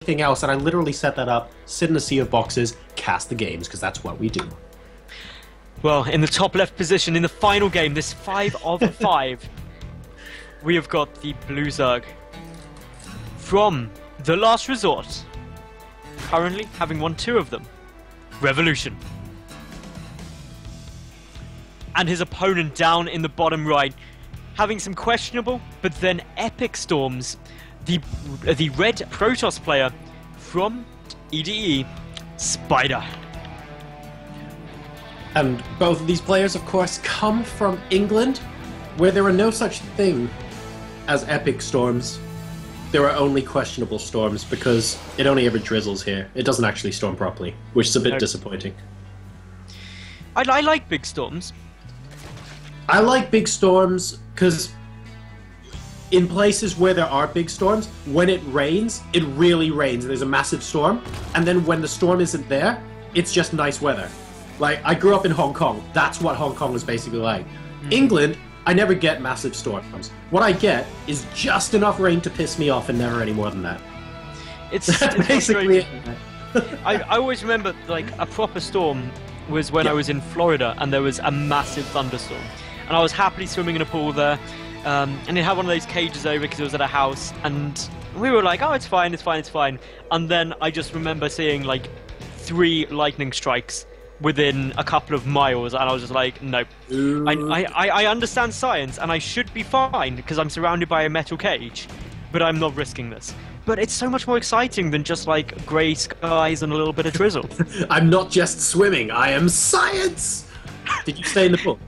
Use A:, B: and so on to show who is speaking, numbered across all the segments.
A: anything else, and I literally set that up, sit in a sea of boxes, cast the games, because that's what we do.
B: Well, in the top left position in the final game, this 5 of 5, we have got the Blue Zerg from The Last Resort, currently having won 2 of them. Revolution. And his opponent down in the bottom right, having some questionable, but then epic storms. The red Protoss player from EDE, Spida.
A: And both of these players, of course, come from England, where there are no such thing as epic storms. There are only questionable storms, because it only ever drizzles here. It doesn't actually storm properly, which is a bit disappointing.
B: I like big storms.
A: I like big storms because in places where there are big storms, when it rains, it really rains. There's a massive storm, and then when the storm isn't there, it's just nice weather. Like, I grew up in Hong Kong. That's what Hong Kong was basically like. England, I never get massive storms. What I get is just enough rain to piss me off and never any more than that.
B: It's basically it. I always remember, like, a proper storm was when I was in Florida and there was a massive thunderstorm. And I was happily swimming in a pool there. And it had one of those cages over because it was at a house. And we were like, oh, it's fine, it's fine, it's fine. And then I just remember seeing, like, 3 lightning strikes within a couple of miles, and I was just like, nope. I understand science, and I should be fine because I'm surrounded by a metal cage, but I'm not risking this. But it's so much more exciting than just like grey skies and a little bit of drizzle.
A: I'm not just swimming, I am science! Did you stay in the pool?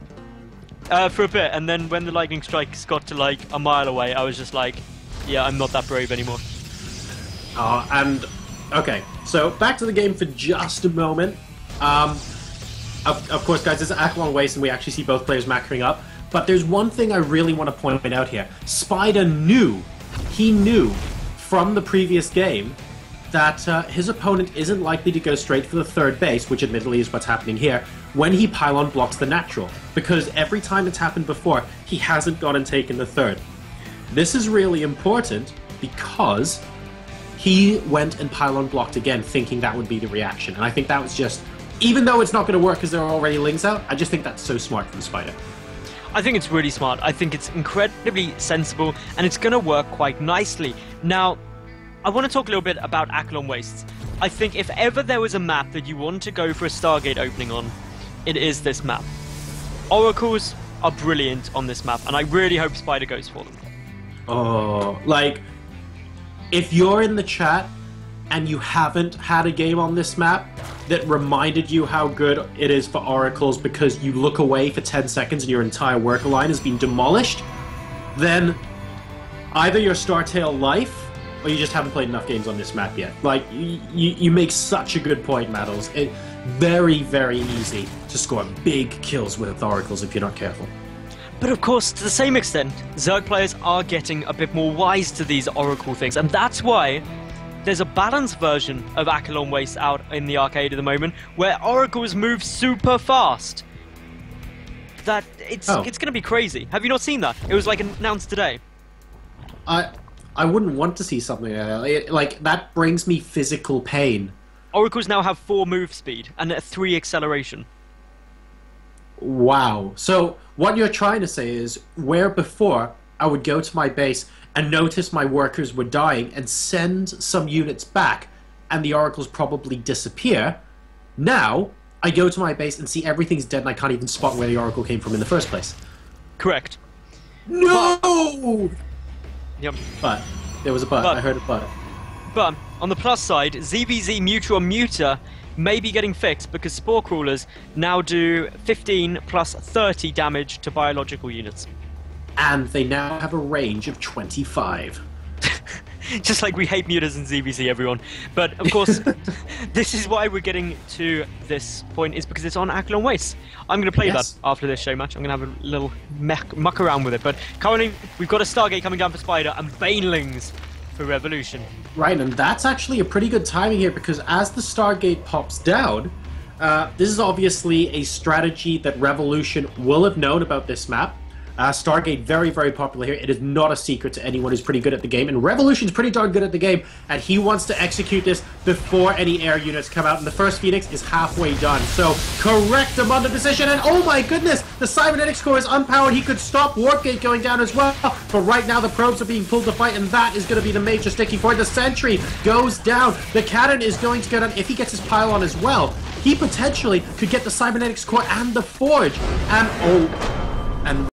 B: For a bit, and then when the lightning strikes got to like a mile away, I was just like, yeah, I'm not that brave anymore.
A: And okay, so back to the game for just a moment. Of course, guys, this is Acheron Waste, and we actually see both players macroing up. But there's one thing I really want to point out here. Spida knew from the previous game that his opponent isn't likely to go straight for the third base, which admittedly is what's happening here, when he pylon blocks the natural. Because every time it's happened before, he hasn't gone and taken the third. This is really important because he went and pylon blocked again, thinking that would be the reaction. And I think that was just... Even though it's not going to work because there are already lings out, I just think that's so smart from Spida.
B: I think it's really smart. I think it's incredibly sensible, and it's going to work quite nicely. Now, I want to talk a little bit about Acheron Wastes. I think if ever there was a map that you want to go for a Stargate opening on, it is this map. Oracles are brilliant on this map, and I really hope Spida goes for them.
A: Oh, like, if you're in the chat and you haven't had a game on this map that reminded you how good it is for Oracles because you look away for 10 seconds and your entire worker line has been demolished, then either you're Startail Life or you just haven't played enough games on this map yet. Like, you make such a good point, Maddles. It's very, very easy to score big kills with Oracles if you're not careful.
B: But of course, to the same extent, Zerg players are getting a bit more wise to these Oracle things, and that's why there's a balanced version of Acheron Waste out in the arcade at the moment, where Oracles move super fast. That it's going to be crazy. Have you not seen that? It was like announced today.
A: I wouldn't want to see something like that. Like, that brings me physical pain.
B: Oracles now have 4 move speed and a 3 acceleration.
A: Wow. So what you're trying to say is, where before I would go to my base and notice my workers were dying and send some units back and the oracles probably disappear, now I go to my base and see everything's dead and I can't even spot where the oracle came from in the first place.
B: Correct.
A: No!
B: Yep.
A: But there was a but. I heard a but.
B: But on the plus side, ZBZ Mutual Muta may be getting fixed because Spore Crawlers now do 15 plus 30 damage to biological units.
A: And they now have a range of 25.
B: Just like we hate mutas in ZBZ, everyone. But of course, this is why we're getting to this point, is because it's on Acheron Waste. I'm going to play that after this show match. I'm going to have a little muck around with it. But currently, we've got a Stargate coming down for Spida and Banelings for Revolution.
A: Right, and that's actually a pretty good timing here, because as the Stargate pops down, this is obviously a strategy that Revolution will have known about this map. Stargate, very, very popular here. It is not a secret to anyone who's pretty good at the game, and Revolution's pretty darn good at the game, and he wants to execute this before any air units come out, and the first Phoenix is halfway done. So, correct him on the decision, and oh my goodness, the cybernetics core is unpowered. He could stop Warpgate going down as well, but right now the probes are being pulled to fight, and that is going to be the major sticking point. The sentry goes down. The cannon is going to go down. If he gets his pylon as well, he potentially could get the cybernetics core and the forge, and